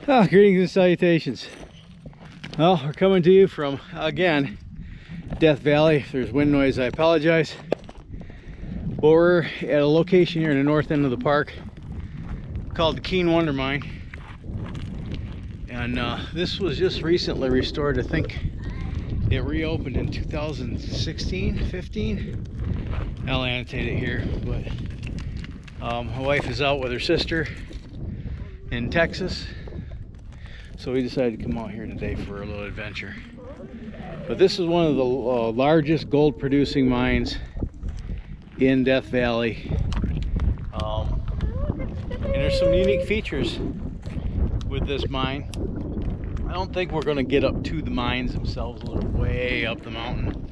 Greetings and salutations. Well, we're coming to you from, again, Death Valley. If there's wind noise, I apologize. But we're at a location here in the north end of the park called the Keane Wonder Mine. And this was just recently restored. I think it reopened in 2016, 15. I'll annotate it here, but my wife is out with her sister in Texas. So we decided to come out here today for a little adventure. But this is one of the largest gold producing mines in Death Valley. And there's some unique features with this mine. I don't think we're going to get up to the mines themselves, a little way up the mountain.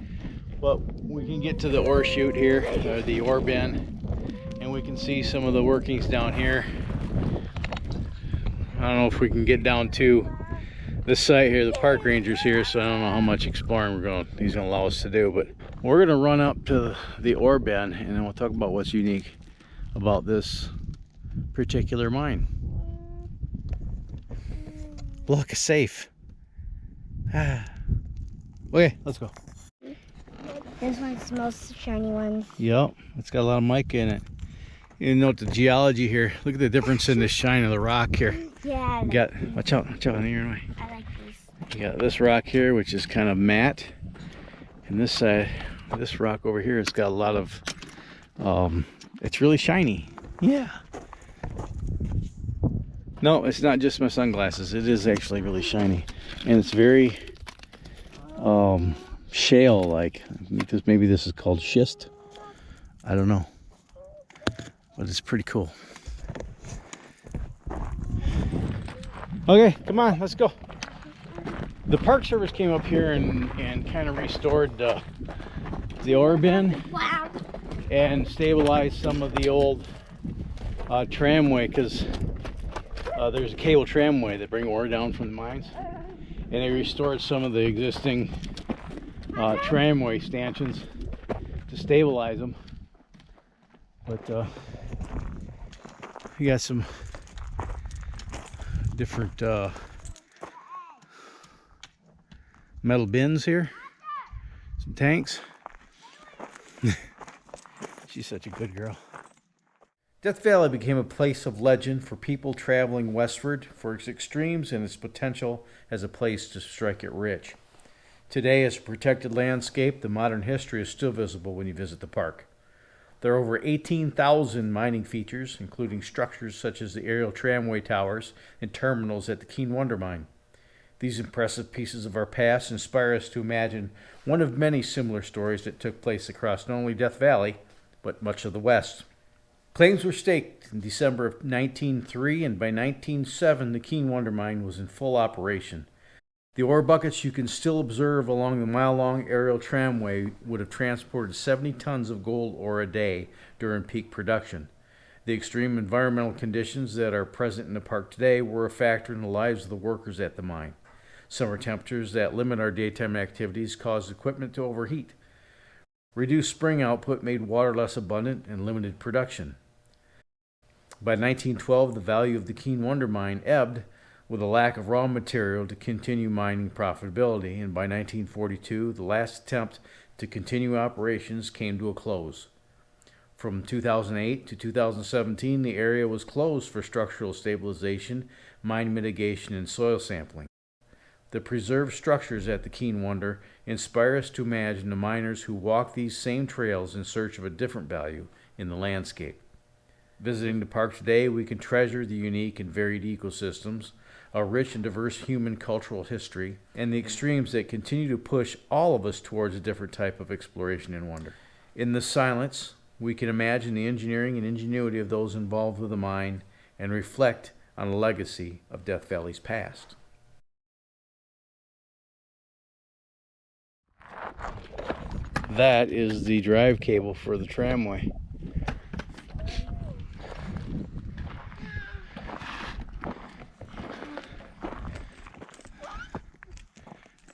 But we can get to the ore chute here, or the ore bin, and we can see some of the workings down here. I don't know if we can get down to this site here. The park ranger's here, so I don't know how much exploring he's gonna allow us to do. But we're gonna run up to the ore bin, and then we'll talk about what's unique about this particular mine. Look, a safe. Okay, let's go. This one's the most shiny one. Yep, it's got a lot of mica in it. You note the geology here. Look at the difference in the shine of the rock here. Yeah. You got, watch out, in your way. I like these. You got this rock here, which is kind of matte. And this side, this rock over here, it's got a lot of, it's really shiny. Yeah. No, it's not just my sunglasses. It is actually really shiny. And it's very shale-like. Maybe this is called schist. I don't know. But it's pretty cool. Okay, come on, let's go. The Park Service came up here and kind of restored the ore bin. Wow. And stabilized some of the old tramway, because there's a cable tramway that bring ore down from the mines. And they restored some of the existing tramway stanchions to stabilize them. But you got some different metal bins here, some tanks. She's such a good girl. Death Valley became a place of legend for people traveling westward, for its extremes and its potential as a place to strike it rich. Today, as a protected landscape, the modern history is still visible when you visit the park. There are over 18,000 mining features, including structures such as the aerial tramway towers and terminals at the Keane Wonder Mine. These impressive pieces of our past inspire us to imagine one of many similar stories that took place across not only Death Valley, but much of the West. Claims were staked in December of 1903, and by 1907 the Keane Wonder Mine was in full operation. The ore buckets you can still observe along the mile-long aerial tramway would have transported 70 tons of gold ore a day during peak production. The extreme environmental conditions that are present in the park today were a factor in the lives of the workers at the mine. Summer temperatures that limit our daytime activities caused equipment to overheat. Reduced spring output made water less abundant and limited production. By 1912, the value of the Keane Wonder Mine ebbed, with a lack of raw material to continue mining profitability, and by 1942, the last attempt to continue operations came to a close. From 2008 to 2017, the area was closed for structural stabilization, mine mitigation, and soil sampling. The preserved structures at the Keane Wonder inspire us to imagine the miners who walk these same trails in search of a different value in the landscape. Visiting the park today, we can treasure the unique and varied ecosystems, a rich and diverse human cultural history, and the extremes that continue to push all of us towards a different type of exploration and wonder. In the silence, we can imagine the engineering and ingenuity of those involved with the mine and reflect on the legacy of Death Valley's past. That is the drive cable for the tramway.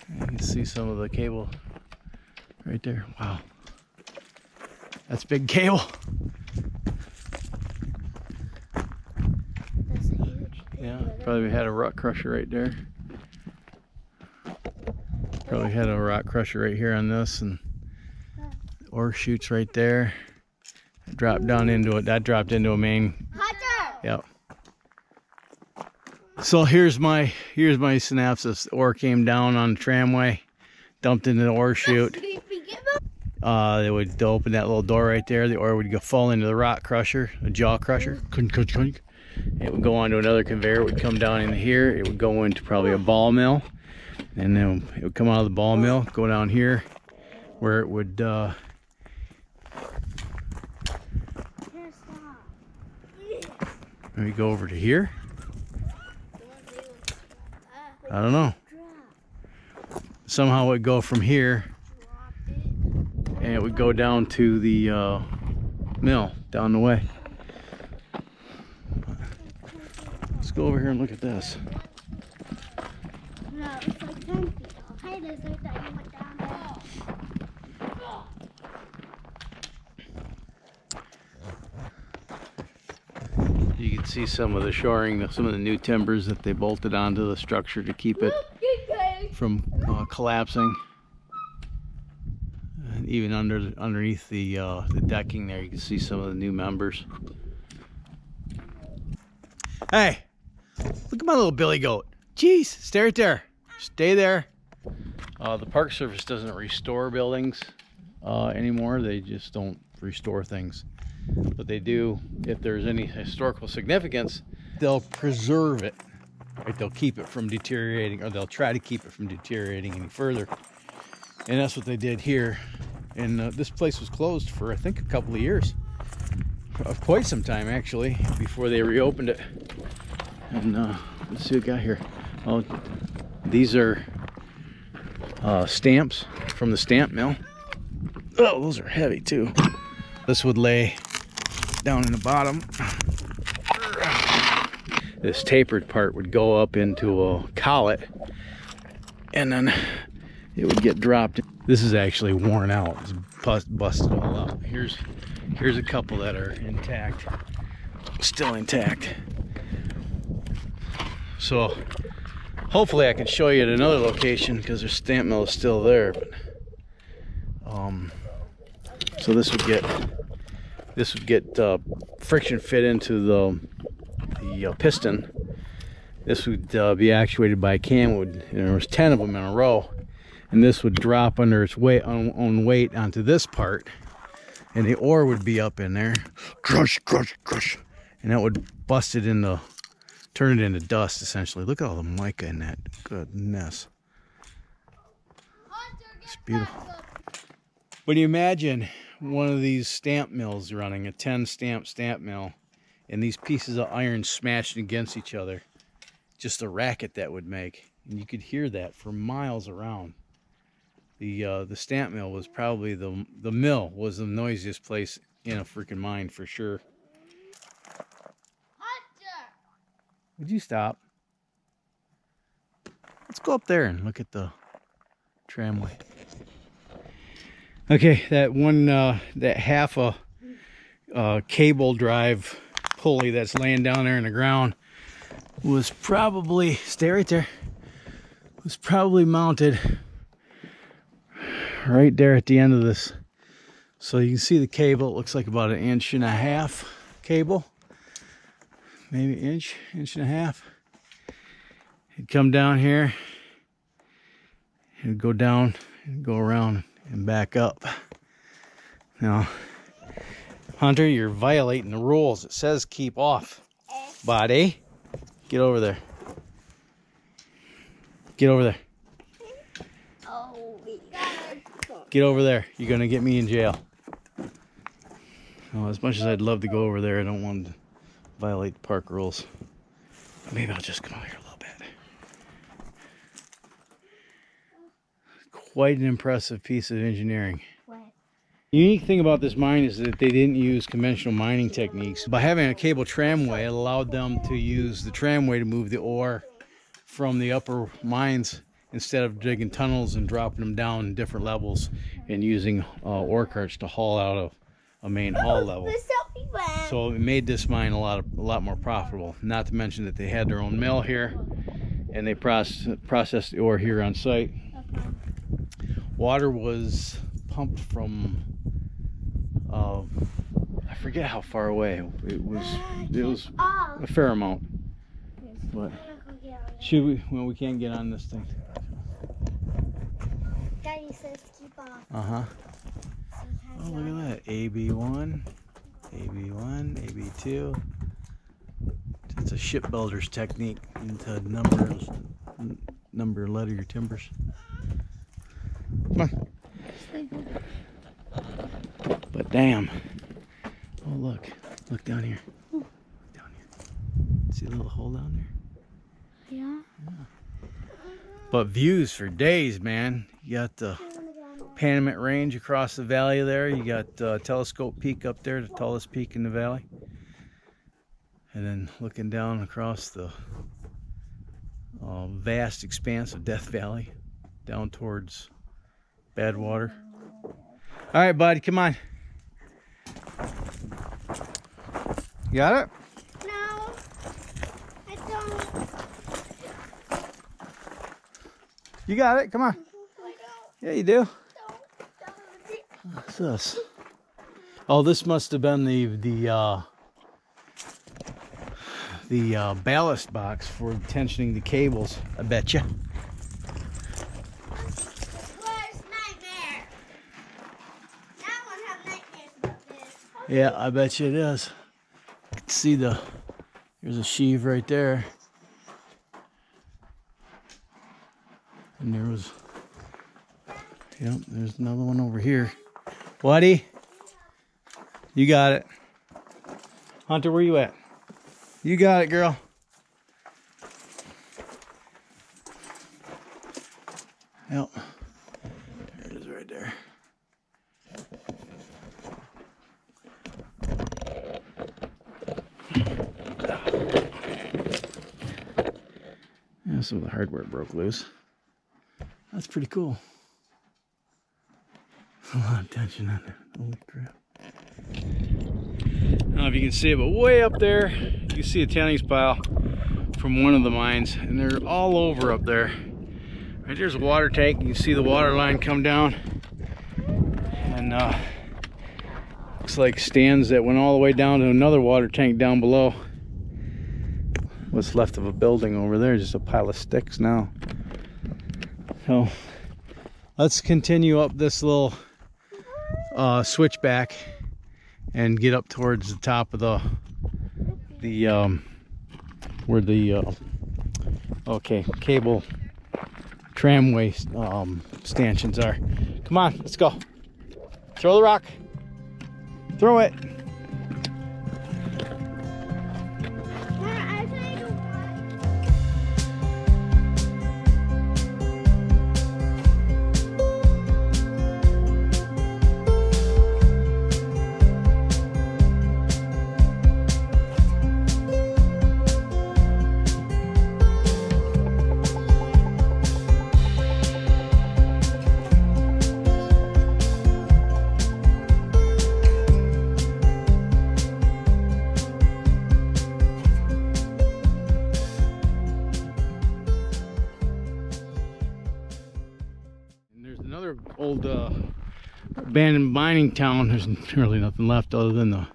You can see some of the cable right there. Wow. That's big cable. That's huge. Yeah. Probably had a rock crusher right there. Probably had a rock crusher right here on this, and ore chutes right there. Dropped down into it. That dropped into a main. Yep. So here's my synopsis. Ore came down on the tramway, dumped into the ore chute. They would open that little door right there. The ore would fall into the rock crusher, a jaw crusher. It would go onto another conveyor. It would come down into here. It would go into probably a ball mill, and then it would come out of the ball mill, go down here, where it would. Let me go over to here. I don't know. Somehow it would go from here, and it would go down to the mill down the way. Let's go over here and look at this. No, it's like 10 feet tall. Hey, there's like that you went down there. You can see some of the shoring, some of the new timbers that they bolted onto the structure to keep it from collapsing. And even underneath the decking there, you can see some of the new members. Hey, look at my little billy goat. Jeez, stay right there. Stay there. The Park Service doesn't restore buildings anymore. They just don't restore things. But they do, if there's any historical significance, they'll preserve it. Right? They'll keep it from deteriorating, or they'll try to keep it from deteriorating any further. And that's what they did here. And this place was closed for, I think, a couple of years. Quite some time, actually, before they reopened it. And let's see what we got here. Oh, these are stamps from the stamp mill. Oh, those are heavy too. This would lay down in the bottom. This tapered part would go up into a collet, and then it would get dropped. This is actually worn out. It's busted all out. Here's a couple that are intact, still intact. So hopefully I can show you at another location, because their stamp mill is still there. But so this would get friction fit into the piston. This would be actuated by a cam. And there was 10 of them in a row, and this would drop under its own weight onto this part, and the ore would be up in there, crush, and that would bust it into, turn it into dust essentially. Look at all the mica in that. Goodness, it's beautiful. But you imagine one of these stamp mills running, a 10 stamp mill, and these pieces of iron smashed against each other. Just the racket that would make, and you could hear that for miles around. The stamp mill was probably the mill was the noisiest place in a freaking mine for sure. Would you stop? Let's go up there and look at the tramway. Okay, that one, that half a cable drive pulley that's laying down there in the ground was probably, stay right there, was probably mounted right there at the end of this. So you can see the cable. It looks like about 1.5 inch cable, maybe inch and a half. It'd come down here, it'd go down and go around and back up. Now, Hunter, you're violating the rules. It says keep off, buddy. Get over there. Get over there. Oh, get over there. You're gonna get me in jail. Well, as much as I'd love to go over there, I don't want to violate the park rules. Maybe I'll just come over here a little bit. Quite an impressive piece of engineering. The unique thing about this mine is that they didn't use conventional mining techniques. By having a cable tramway, it allowed them to use the tramway to move the ore from the upper mines instead of digging tunnels and dropping them down different levels and using ore carts to haul out of a main haul level. So it made this mine a lot more profitable. Not to mention that they had their own mill here, and they processed the ore here on site. Water was pumped from I forget how far away. It was a fair amount. But should we? Well, we can't get on this thing. Daddy says keep off. Uh-huh. Oh, look at that. AB1, AB1, AB2. It's a shipbuilder's technique to number letter your timbers. Come on. But damn. Oh, look down here. Down here. See the little hole down there? Yeah. But views for days, man. You got the Panamint Range across the valley there. You got Telescope Peak up there, the tallest peak in the valley. And then looking down across the vast expanse of Death Valley down towards Badwater. All right, buddy, come on. You got it? No, I don't. You got it, come on. I don't. Yeah, you do. Don't. What's this? Oh, this must have been the ballast box for tensioning the cables, I bet you. Worst nightmare. Now I won't have nightmares about this. Yeah, I bet you it is. You can see there's a sheave right there. And there was, yep, there's another one over here. Buddy, you got it. Hunter, where you at? You got it, girl. Yep. There it is right there. Yeah, some of the hardware broke loose. That's pretty cool. A lot of tension on there. Holy crap. I don't know if you can see it, but way up there, you can see a tailings pile from one of the mines, and they're all over up there. Right there's a water tank. You can see the water line come down, and looks like stands that went all the way down to another water tank down below. What's left of a building over there, just a pile of sticks now. So let's continue up this little switchback and get up towards the top of where the cable tramway stanchions are. Come on, let's go. Throw the rock. Throw it. Another old abandoned mining town. There's really nothing left other than the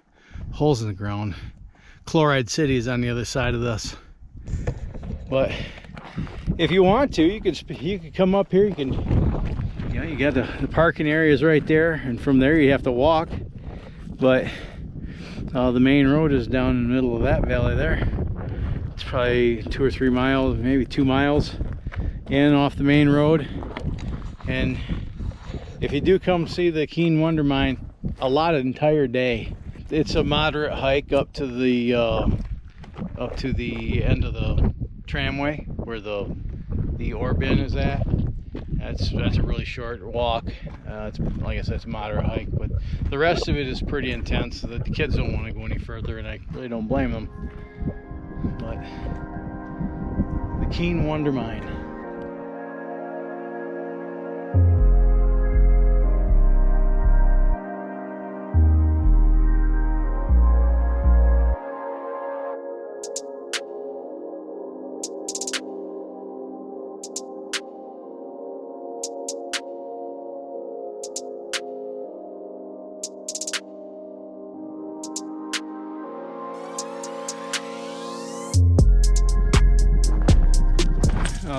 holes in the ground. Chloride City is on the other side of this. But if you want to, you could come up here. You got the parking areas right there, and from there you have to walk. But the main road is down in the middle of that valley there. It's probably 2 or 3 miles, maybe 2 miles in off the main road. And if you do come see the Keane Wonder Mine, entire day. It's a moderate hike up to the end of the tramway where the ore bin is at. That's a really short walk. It's, like I said, it's a moderate hike, but the rest of it is pretty intense. The kids don't want to go any further, and I really don't blame them. But the Keane Wonder Mine.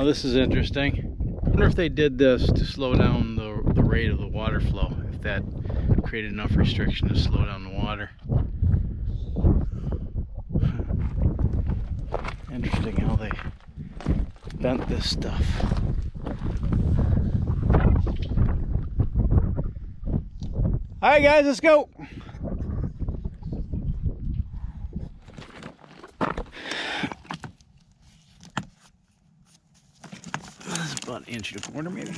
Now this is interesting. I wonder if they did this to slow down the rate of the water flow, if that created enough restriction to slow down the water. Interesting how they bent this stuff. Alright guys, let's go! That's about an inch and a quarter maybe.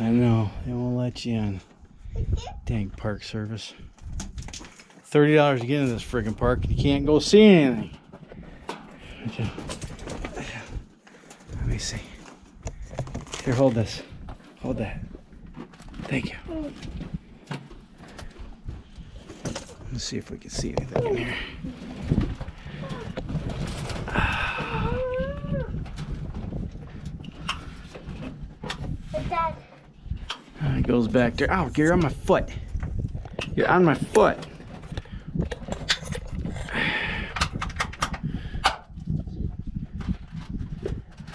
I know, they won't let you in. Dang park service. $30 to get into this friggin' park and you can't go see anything. Let me see. Here, hold this. Hold that. Thank you. Let's see if we can see anything in here. Dad. It goes back there. Ow, you're on my foot. You're on my foot.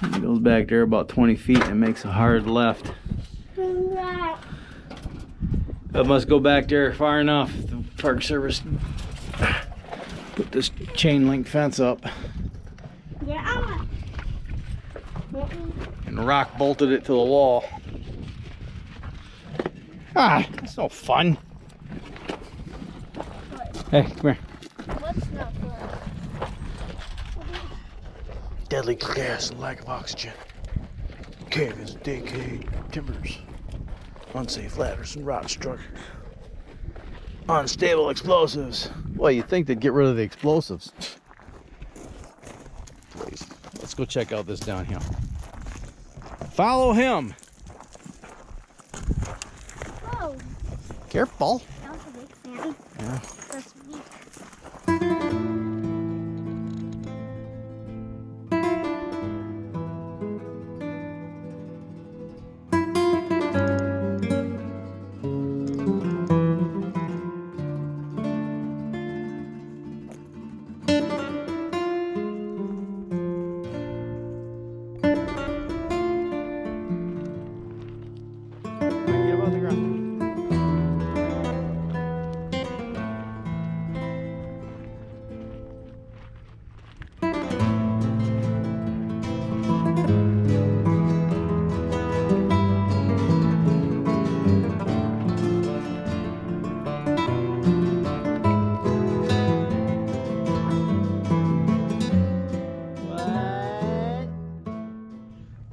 It goes back there about 20 feet and makes a hard left. It must go back there far enough. The Park Service put this chain link fence up. Yeah. And rock bolted it to the wall. Ah, that's no fun. Hey, come here. What's not fun? Deadly gas and lack of oxygen. Caves, decayed timbers. Unsafe ladders and rock structures. Unstable explosives. Well, you'd think they'd get rid of the explosives. Please. Let's go check out this downhill. Follow him. Oh, Careful. that was a big fan. Yeah. That's me. Get above the ground.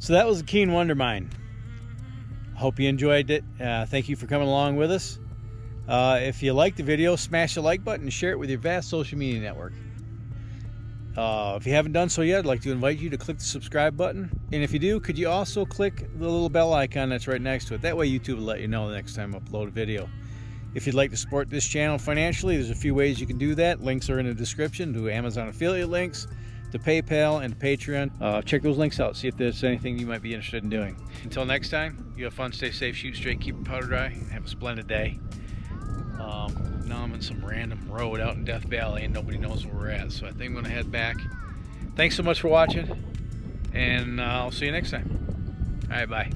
So that was the Keane Wonder Mine. Hope you enjoyed it. Thank you for coming along with us. If you liked the video, smash the like button and share it with your vast social media network. If you haven't done so yet, I'd like to invite you to click the subscribe button. And if you do, could you also click the little bell icon that's right next to it? That way YouTube will let you know the next time I upload a video. If you'd like to support this channel financially, there's a few ways you can do that. Links are in the description to Amazon affiliate links, to PayPal, and to Patreon. Check those links out, see if there's anything you might be interested in doing. Until next time, you have fun, stay safe, shoot straight, keep your powder dry, and have a splendid day. Now I'm in some random road out in Death Valley and nobody knows where we're at, so I think I'm going to head back. Thanks so much for watching, and I'll see you next time. All right, bye.